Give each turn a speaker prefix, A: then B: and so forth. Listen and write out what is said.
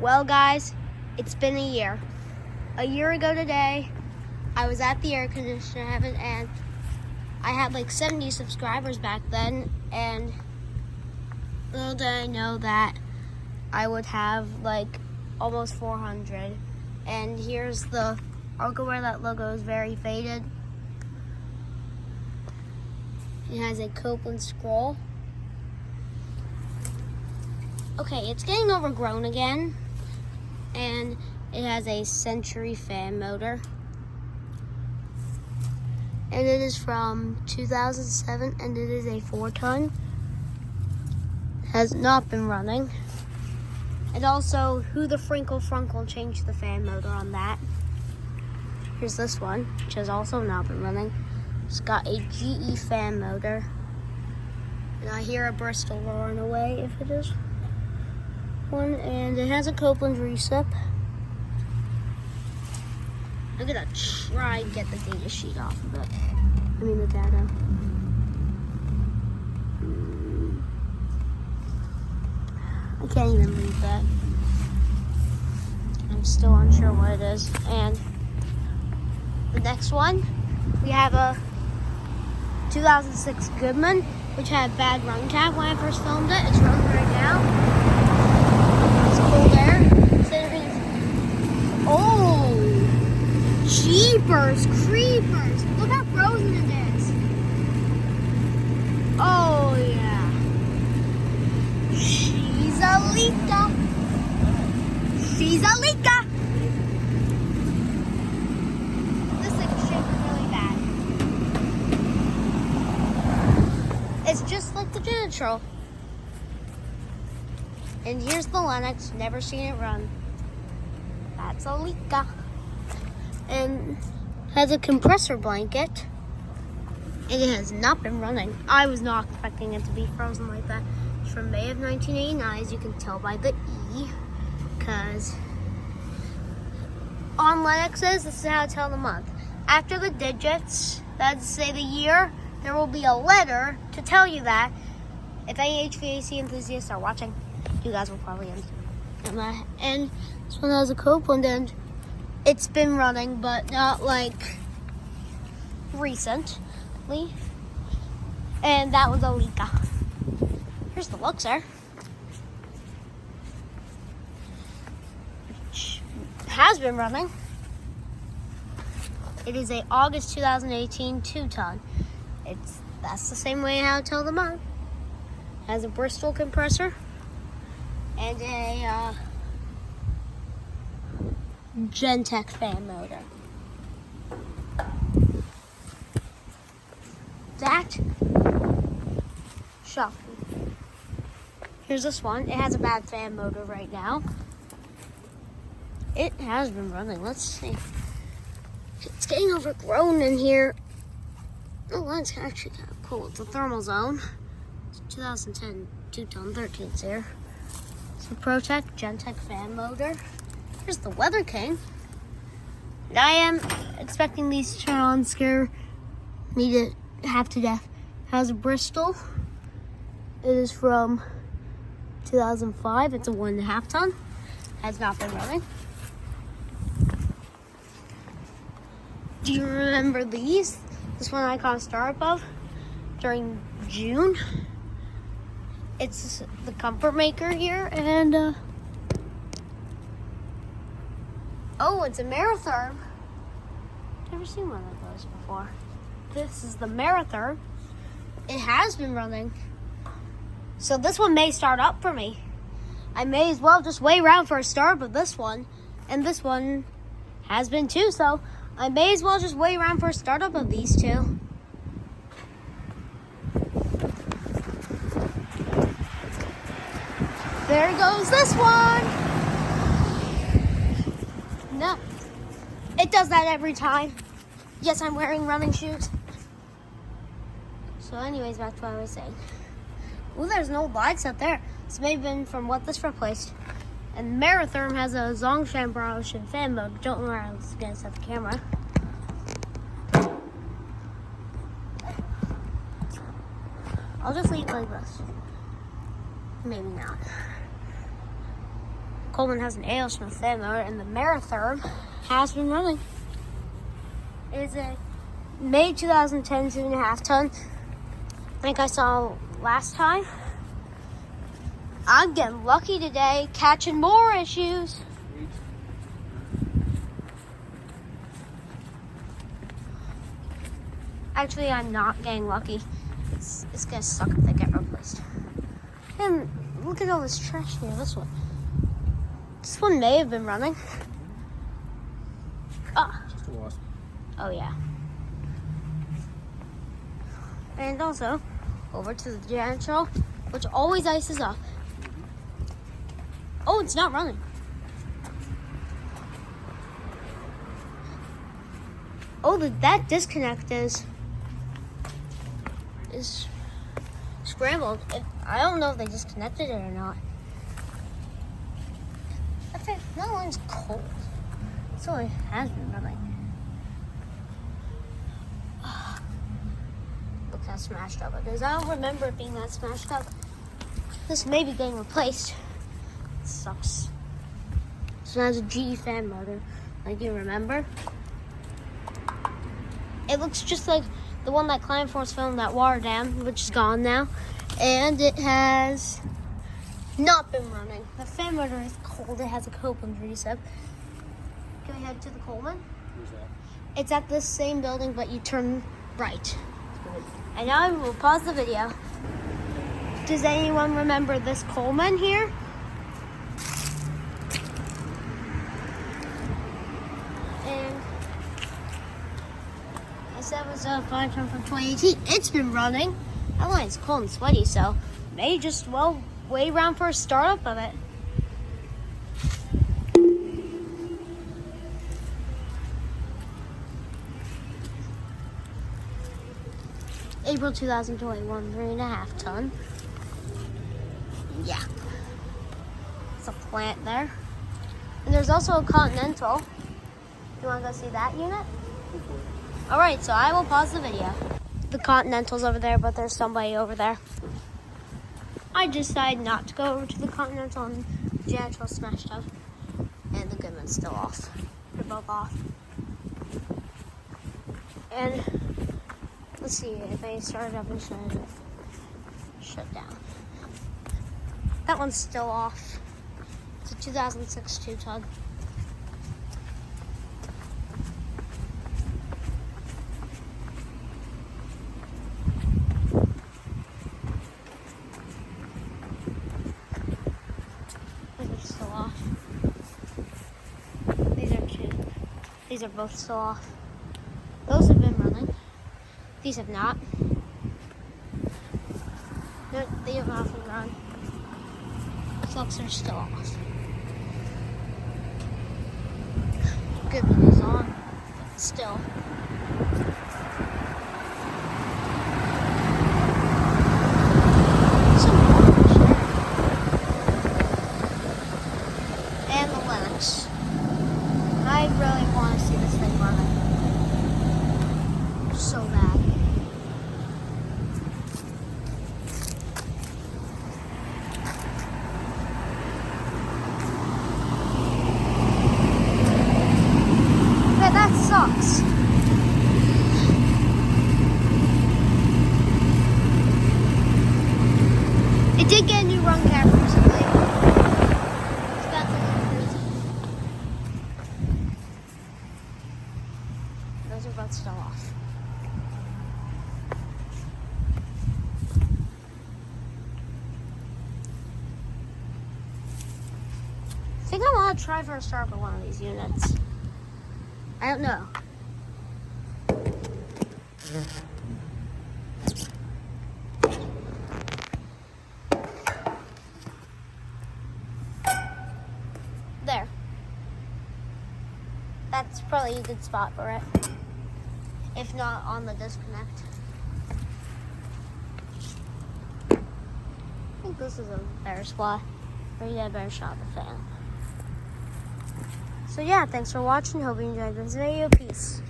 A: Well, guys, it's been a year. A year ago today, I was at the air conditioner heaven, and I had like 70 subscribers back then, and little did I know that I would have like almost 400. And here's the logo where that logo is very faded. It has a Copeland scroll. Okay, it's getting overgrown again. And it has a Century fan motor. And it is from 2007, and it is a 4-ton. Has not been running. And also, Who the Frinkle Frunkle changed the fan motor on that. Here's this one, which has also not been running. It's got a GE fan motor. And I hear a Bristol roaring away if it is one. And it has a Copeland recip. I'm gonna try and get the data sheet off of it. I mean the data. I can't even read that. I'm still unsure what it is. And the next one, we have a 2006 Goodman, which had bad run cap when I first filmed it. It's running right now. It's cold air. Oh, jeepers creepers! Look how frozen it is. Oh yeah. She's a Lika. She's a Lika. This thing is shaking really bad. It's just like the Genitrol. And here's the Lennox. Never seen it run. That's a Lika. And has a compressor blanket. And it has not been running. I was not expecting it to be frozen like that. It's from May of 1989, as you can tell by the E. Because on Lennoxes, this is how to tell the month. After the digits, that's say the year, there will be a letter to tell you that. If any HVAC enthusiasts are watching, you guys will probably understand that. And this one has a Copeland, and it's been running, but not like recently. And that was a Lika. Here's the Luxor, which has been running. It is a August 2018 2-ton. That's the same way how to tell the month. Has a Bristol compressor and a Gentech fan motor. That shocking. Here's this one. It has a bad fan motor right now. It has been running. Let's see. It's getting overgrown in here. Oh, that's actually kind of cool. It's a thermal zone. It's 2010 2-ton 13s here. It's a ProTech Gentech fan motor. Here's the Weather King. And I am expecting these to turn on, scare me to half to death. It has a Bristol. It is from 2005. It's a 1.5 ton. Has not been running. Do you remember these? This one I caught a star above during June. It's the Comfort Maker here, and oh, it's a Maratherm. Never seen one of those before. This is the Maratherm. It has been running. So this one may start up for me. I may as well just wait around for a start with this one. And this one has been too, so I may as well just wait around for a startup of these two. There goes this one. No, it does that every time. Yes, I'm wearing running shoes. So anyways, back to what I was saying. Ooh, there's no lights out there. This may have been from what this replaced. And Maratherm has a Zhongshan Ocean fan mode. Don't worry, I was gonna set the camera. I'll just leave it like this. Maybe not. Coleman has an A.L. Smith fan motor, and the Meritherm has been running. It is a May 2010 2.5 ton. Like I saw last time. I'm getting lucky today, catching more issues. Actually, I'm not getting lucky. It's gonna suck if they get replaced. And look at all this trash here. This one may have been running.
B: Just a wasp.
A: Oh yeah. And also, over to the janitor, which always ices up. Oh, it's not running. Oh, that disconnect is scrambled. I don't know if they disconnected it or not. I think that one's cold. So it has been running. Look how smashed up it is. I don't remember it being that smashed up. This may be getting replaced. It sucks. So has a GE fan motor, like you remember. It looks just like the one that Climate Force filmed at Water Dam, which is gone now. And it has not been running. The fan motor is cold. It has a Copeland recip. Can we head to the Coleman?
B: Where's that?
A: It's at the same building, but you turn right. And now I will pause the video. Does anyone remember this Coleman here? And I said it was a 5 ton from 2018. It's been running. That line's cold and sweaty, so may just wait around for a startup of it. April 2021, 3.5 ton. Yeah. It's a plant there. And there's also a Continental. You want to go see that unit? Alright, so I will pause the video. The Continental's over there, but there's somebody over there. I decided not to go over to the Continental, and the janitor's smashed up. And the Goodman's still off. They're both off. And let's see if I start up and shut down. That one's still off. It's a 2006 2-ton. These are still off. These are both still off. Those have been running. These have not. They have often run. Flux are still off. Goodman is on, but still. And the Lennox. I really want to see this thing running. So bad. But that sucks. It did get a new run cap recently. Those are both still off. I think I want to try for a start with one of these units. I don't know. There. That's probably a good spot for it. If not on the disconnect. I think this is a better spot. Or you get a better shot of the fan. So yeah, thanks for watching. Hope you enjoyed this video. Peace.